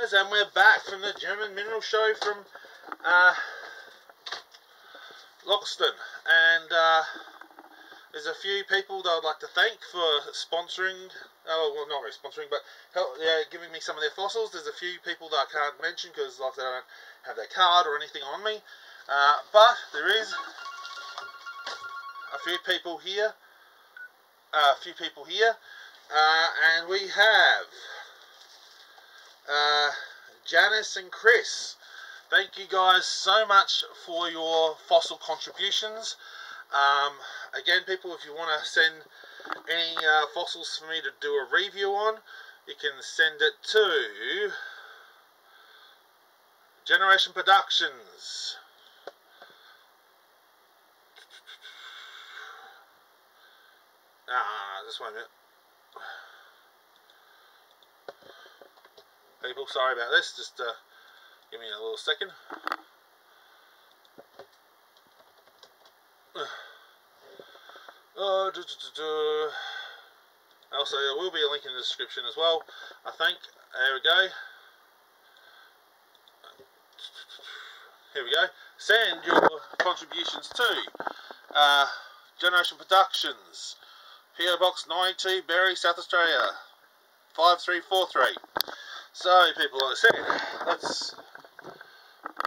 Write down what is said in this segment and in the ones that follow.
And we're back from the German mineral show from Loxton, and there's a few people that I'd like to thank for sponsoring, well not really sponsoring, but giving me some of their fossils. There's a few people that I can't mention because like they don't have their card or anything on me, but there is a few people here, and we have Janice and Chris. Thank you guys so much for your fossil contributions. Again, people, if you want to send any fossils for me to do a review on, you can send it to Generation Productions. Just wait a minute. People, sorry about this, just give me a little second. Also, there will be a link in the description as well, I think. There we go. Here we go. Send your contributions to Generation Productions, PO Box 92, Berry, South Australia, 5343. So, people, like I said, let's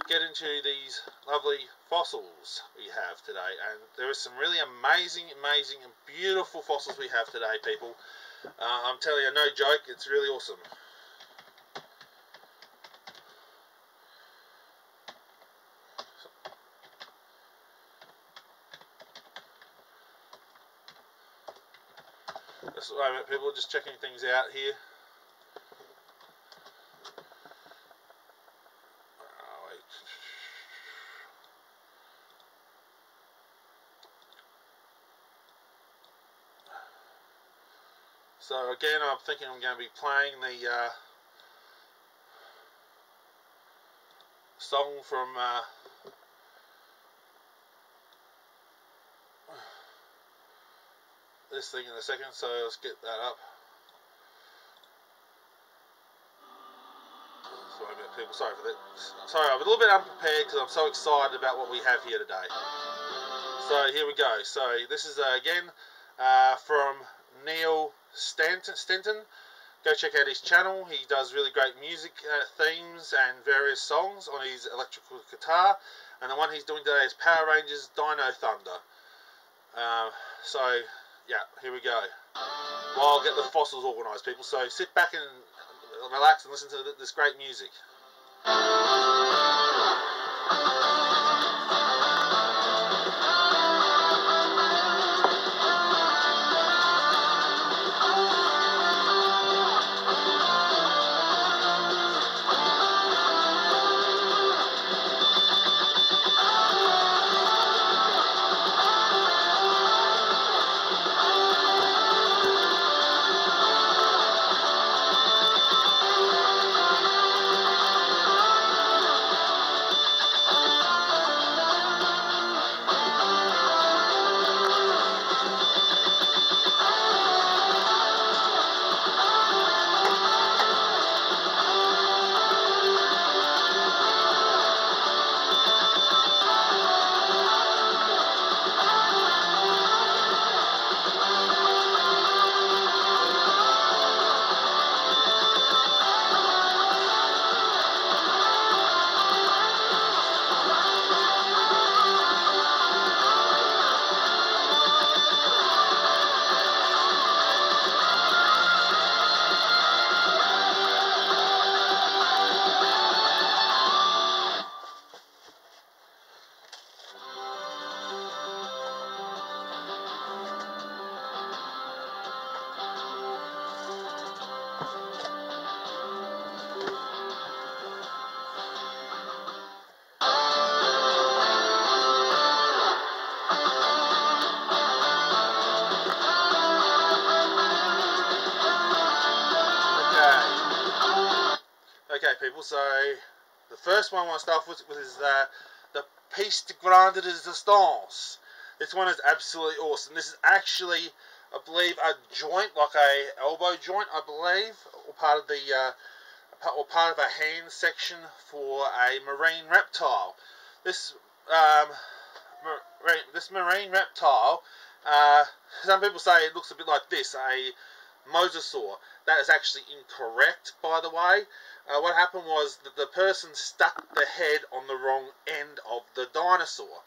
get into these lovely fossils we have today. And there is some really amazing and beautiful fossils we have today, people. I'm telling you, no joke, it's really awesome. Just wait a minute, people, just checking things out here. So again, I'm thinking I'm going to be playing the song from this thing in a second, so let's get that up. Sorry about people, sorry for that. Sorry, I'm a little bit unprepared because I'm so excited about what we have here today. So here we go. So this is again from Niall Stenson. Go check out his channel. He does really great music themes and various songs on his electrical guitar, and the one he's doing today is Power Rangers Dino Thunder. So yeah, here we go. Well, I'll get the fossils organised, people, so sit back and relax and listen to this great music. Okay, people, so the first one I want to start with is the Piece de Grande Resistance. This one is absolutely awesome. This is actually, I believe, a joint, like a elbow joint, I believe, or part of the or part of a hand section for a marine reptile. This marine reptile, some people say it looks a bit like this, a mosasaur. That is actually incorrect, by the way. What happened was that the person stuck the head on the wrong end of the dinosaur.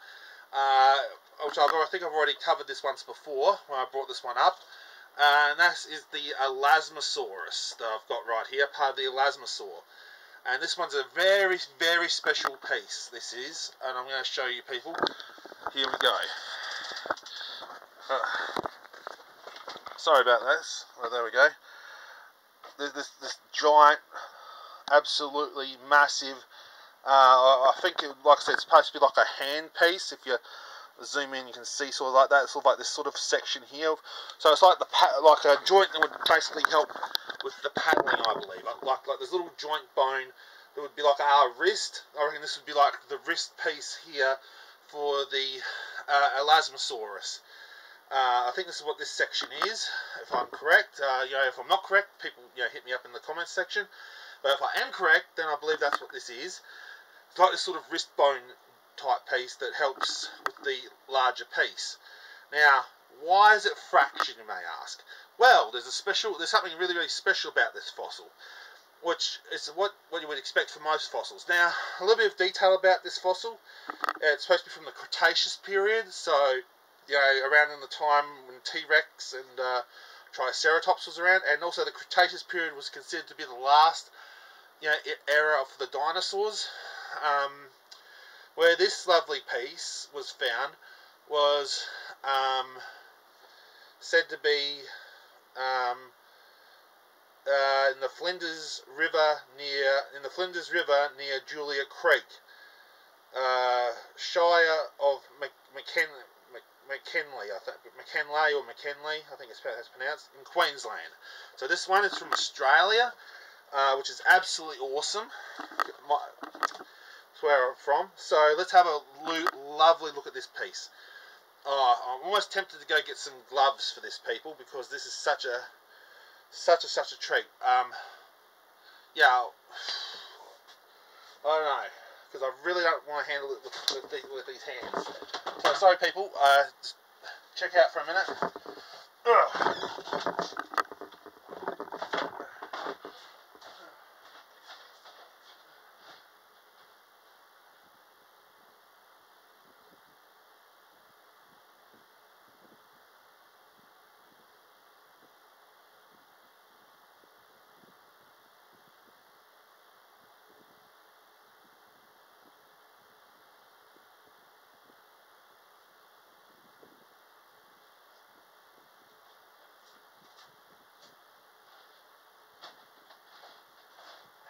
Which I think I've already covered this once before when I brought this one up. And that is the Elasmosaurus that I've got right here, part of the Elasmosaur. And this one's a very, very special piece, this is. And I'm going to show you people. Here we go. Sorry about this. Well, there we go. This giant, absolutely massive, I think, like I said, it's supposed to be like a hand piece. If you zoom in, you can see sort of like that. It's sort of like this sort of section here. So it's like like a joint that would basically help with the paddling, I believe. Like this little joint bone that would be like our wrist. I reckon this would be like the wrist piece here for the Elasmosaurus. I think this is what this section is, if I'm correct. You know, if I'm not correct, people, you know, hit me up in the comments section. But if I am correct, then I believe that's what this is. It's like this sort of wrist bone type piece that helps with the larger piece. Now, why is it fractured, you may ask? Well, there's something really, really special about this fossil, which is what you would expect from most fossils. Now, a little bit of detail about this fossil. It's supposed to be from the Cretaceous period, so, you know, around in the time when T-Rex and Triceratops was around, and also the Cretaceous period was considered to be the last, you know, era of the dinosaurs. Where this lovely piece was found was said to be in the Flinders River near Julia Creek, Shire of McKinley, I think it's pronounced, in Queensland. So this one is from Australia, which is absolutely awesome. That's where I'm from. So let's have a lovely look at this piece. Oh, I'm almost tempted to go get some gloves for this, people, because this is such a treat. Yeah, I don't know, because I really don't want to handle it with these hands. So sorry, people. Just check out for a minute. Ugh.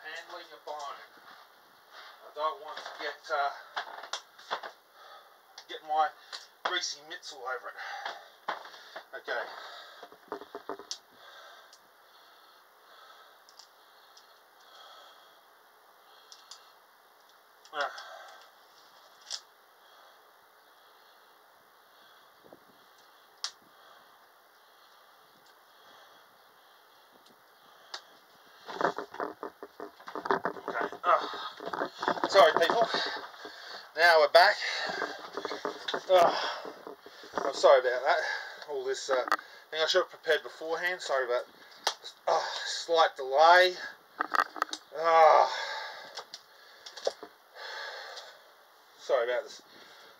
Handling a bone. I don't want to get my greasy mitts all over it. Okay. Sorry, people. Now we're back. I'm sorry about that. All this thing I should have prepared beforehand. Sorry about slight delay. Sorry about this,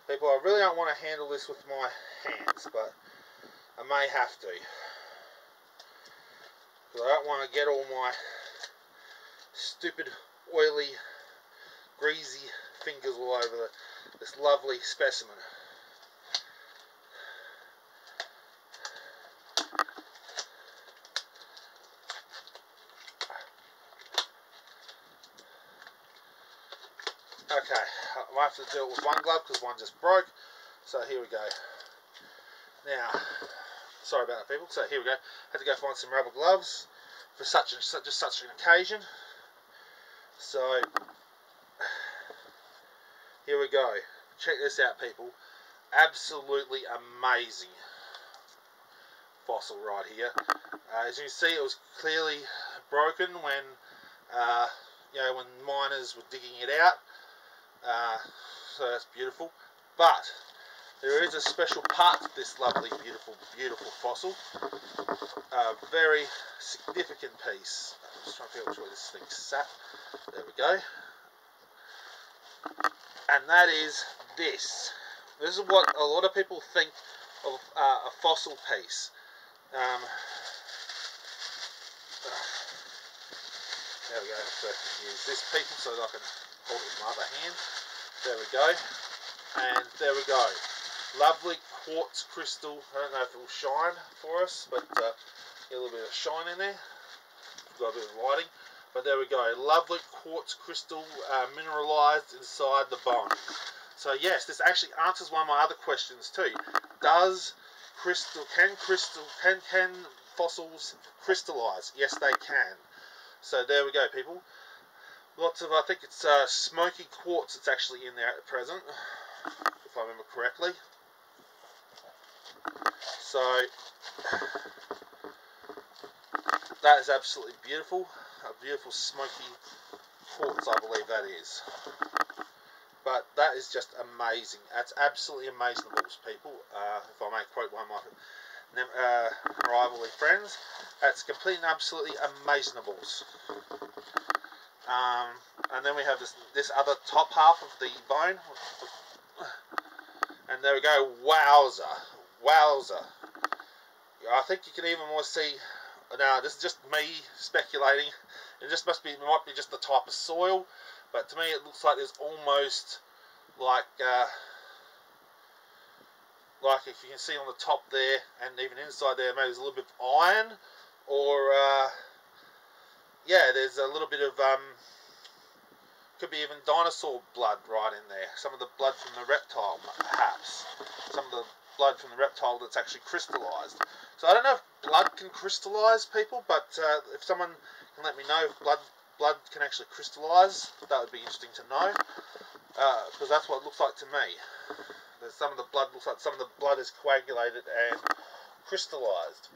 people. I really don't want to handle this with my hands, but I may have to, because I don't want to get all my stupid, oily, greasy fingers all over this lovely specimen. Okay, I might have to do it with one glove because one just broke. So here we go. Now, sorry about that, people. So here we go. Had to go find some rubber gloves for such an occasion. So here we go. Check this out, people. Absolutely amazing fossil right here. As you can see, it was clearly broken when you know, when miners were digging it out. So that's beautiful. But there is a special part to this lovely, beautiful, beautiful fossil. A very significant piece. I'm just trying to figure out which way this thing sat. There we go. And that is this. This is what a lot of people think of a fossil piece. There we go. I have to use this people so that I can hold it with my other hand. There we go. And there we go. Lovely quartz crystal. I don't know if it will shine for us, but get a little bit of shine in there. Got a bit of lighting. But there we go. Lovely quartz crystal mineralized inside the bone. So yes, this actually answers one of my other questions too. Can fossils crystallize? Yes, they can. So there we go, people. Lots of, I think it's smoky quartz that's actually in there at present, if I remember correctly. So that is absolutely beautiful. A beautiful smoky quartz, I believe that is. But that is just amazing. That's absolutely amazing, people. If I may quote one of my rivalry friends, that's completely and absolutely amazonables. And then we have this other top half of the bone, and there we go. Wowza, wowza! I think you can even more see. Now this is just me speculating. It just might be just the type of soil, but to me it looks like there's almost like if you can see on the top there, and even inside there, maybe there's a little bit of iron, or yeah, there's a little bit of could be even dinosaur blood right in there. Some of the blood from the reptile, perhaps. Some of the blood from the reptile that's actually crystallized. So I don't know if blood can crystallize, people, but if someone can let me know if blood can actually crystallize, that would be interesting to know, because that's what it looks like to me. Some of the blood looks like some of the blood is coagulated and crystallized.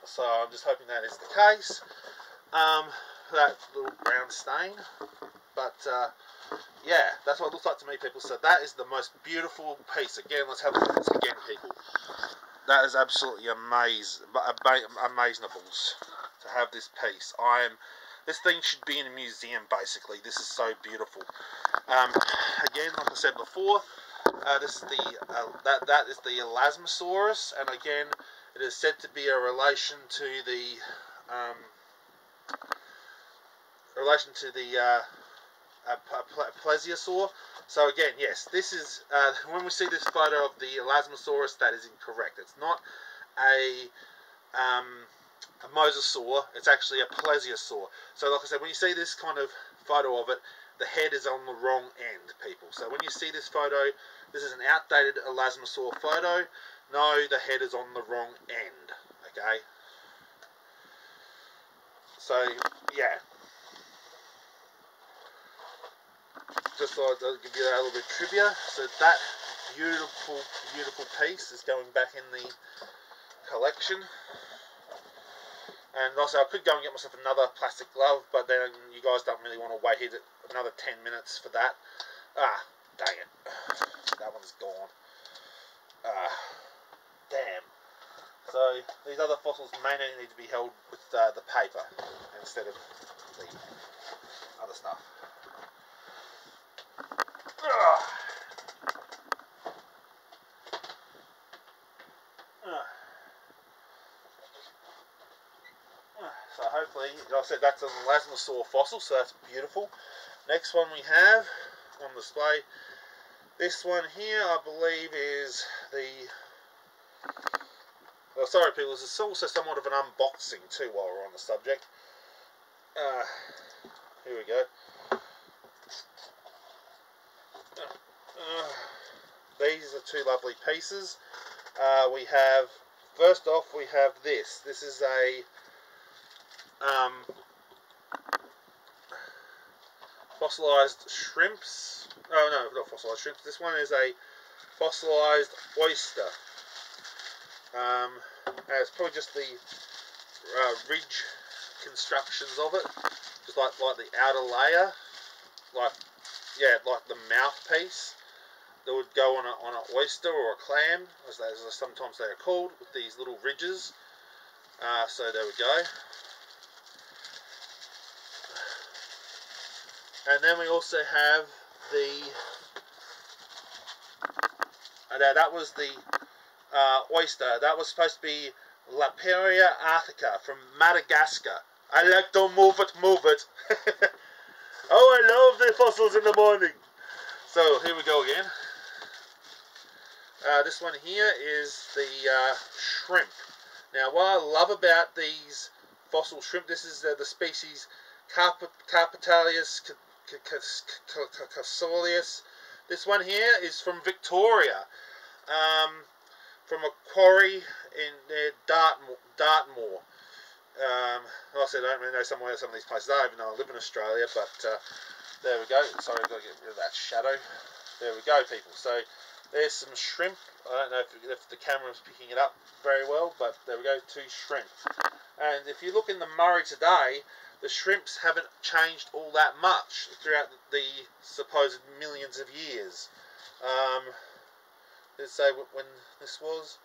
So I'm just hoping that is the case. That little brown stain, but yeah, that's what it looks like to me, people. So that is the most beautiful piece. Again, let's have a look at this again, people. That is absolutely amazonables to have this piece. This thing should be in a museum, basically. This is so beautiful. Again, like I said before, this is that is the Elasmosaurus, and again, it is said to be a relation to the plesiosaur. So again, yes, this is when we see this photo of the Elasmosaurus, that is incorrect. It's not a mosasaur, it's actually a plesiosaur. So like I said, when you see this kind of photo of it, the head is on the wrong end, people. So when you see this photo, this is an outdated Elasmosaur photo. No, the head is on the wrong end. Okay. So yeah, just thought I'd give you that little bit of trivia. So that beautiful, beautiful piece is going back in the collection. And also, I could go and get myself another plastic glove, but then you guys don't really want to wait here another 10 minutes for that. Ah, dang it. That one's gone. Damn. So, these other fossils may need to be held with the paper instead of the other stuff. So hopefully, like I said, that's an Elasmosaur fossil, so that's beautiful. Next one we have on display, this one here, I believe is the... Well, sorry people, this is also somewhat of an unboxing too while we're on the subject. Here we go. These are two lovely pieces. We have, first off, we have this. This is a fossilized shrimps. Oh no, not fossilized shrimps. This one is a fossilized oyster. And it's probably just the ridge constructions of it, just like the outer layer, like the mouthpiece that would go on an oyster or a clam, as sometimes they are called, with these little ridges. So there we go. And then we also have the that was the oyster. That was supposed to be Laperia artica from Madagascar. I like to move it. Oh, I love the fossils in the morning. So here we go again. This one here is the shrimp. Now, what I love about these fossil shrimp, this is the species Carpetalius cassolius. This one here is from Victoria, from a quarry in Dartmoor. Like I said, I don't really know some of these places are, even though I live in Australia, but there we go. Sorry, I've got to get rid of that shadow. There we go, people. So there's some shrimp. I don't know if the camera's picking it up very well, but there we go, 2 shrimp. And if you look in the Murray today, the shrimps haven't changed all that much throughout the supposed millions of years. Did it say when this was?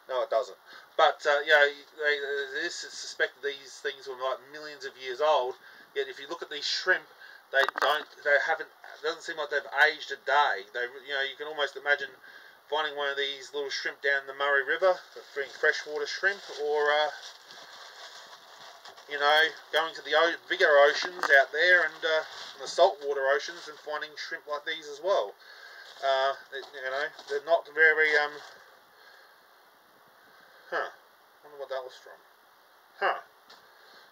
No, it doesn't. But it is suspected these things were like millions of years old. Yet if you look at these shrimp, it doesn't seem like they've aged a day. You can almost imagine finding one of these little shrimp down the Murray River, being freshwater shrimp, or going to the bigger oceans out there and the saltwater oceans and finding shrimp like these as well. They're not very wonder what that was from.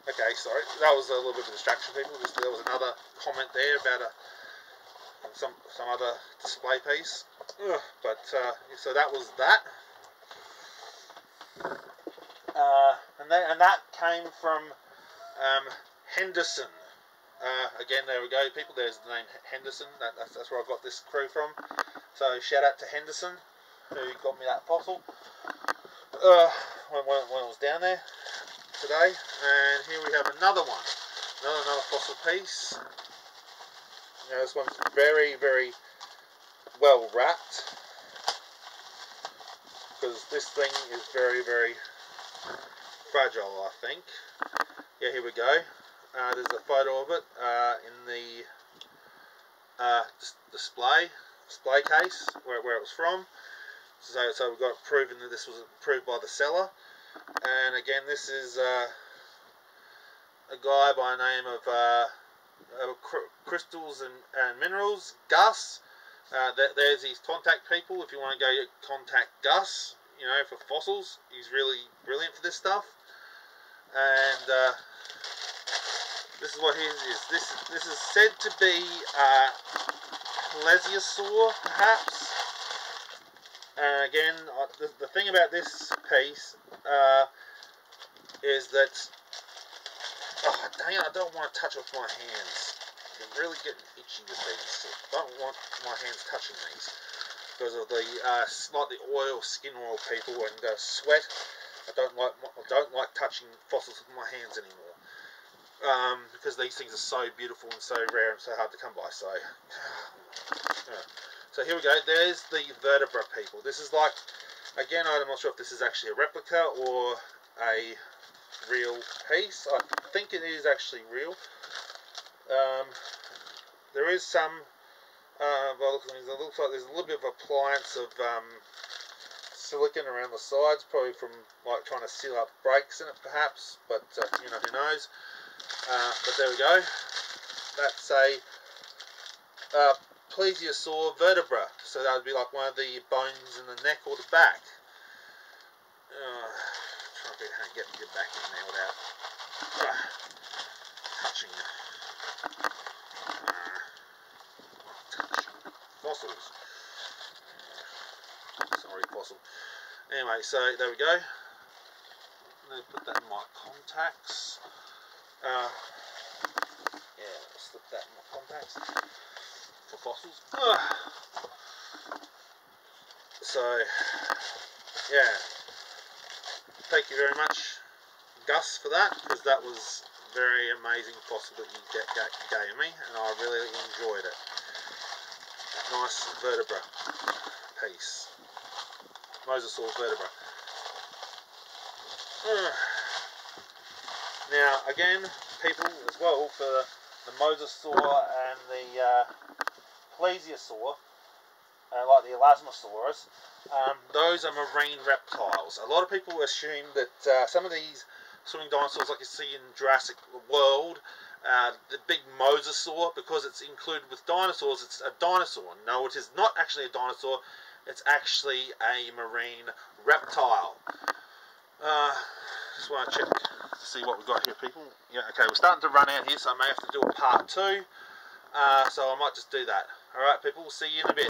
Okay, sorry, that was a little bit of a distraction, people. There was another comment there about some other display piece. So that was that. And that came from Henderson. Again, there we go, people. There's the name Henderson. That's where I got this crew from. So shout out to Henderson, who got me that fossil when I was down there today. And here we have another one, another fossil piece. Now this one's very, very well wrapped, because this thing is very, very fragile, I think. Yeah, here we go. There's a photo of it in the display case where it was from. So we've got proven that this was approved by the seller. And again, this is a guy by the name of Crystals and Minerals, Gus. There's his contact, people. If you want to go contact Gus, for fossils, he's really brilliant for this stuff. And this is what his is. This is said to be plesiosaur, perhaps. And again, the thing about this piece is that, oh dang it, I don't want to touch it with my hands. I'm really getting itchy with these. So I don't want my hands touching these because of the slightly skin oil, people, and sweat. I don't like touching fossils with my hands anymore, because these things are so beautiful and so rare and so hard to come by. So, so here we go. There's the vertebra, people. This is like, again, I'm not sure if this is actually a replica or a real piece. I think it is actually real. There is some, well, it looks like there's a little bit of appliance of silicone around the sides, probably from like trying to seal up breaks in it, perhaps. But who knows? But there we go. That's a plesiosaur vertebra. So that would be like one of the bones in the neck or the back. Trying to get back in there without touching it. Fossils. Sorry, fossil. Anyway, so there we go. I'm going to put that in my contacts. Yeah, slip that in my contacts for fossils. So, yeah. Thank you very much, Gus for that, because that was a very amazing fossil that you gave me, and I really enjoyed it. That nice vertebra piece. Mosasaur vertebra. Now, again, people as well, for the mosasaur and the plesiosaur, like the elasmosaurus, those are marine reptiles. A lot of people assume that some of these swimming dinosaurs, like you see in Jurassic World, the big mosasaur, because it's included with dinosaurs, it's a dinosaur. No, it is not actually a dinosaur. It's actually a marine reptile. Just want to check to see what we've got here, people. Yeah, okay, we're starting to run out here, so I may have to do a part 2. So I might just do that. Alright, people, we'll see you in a bit.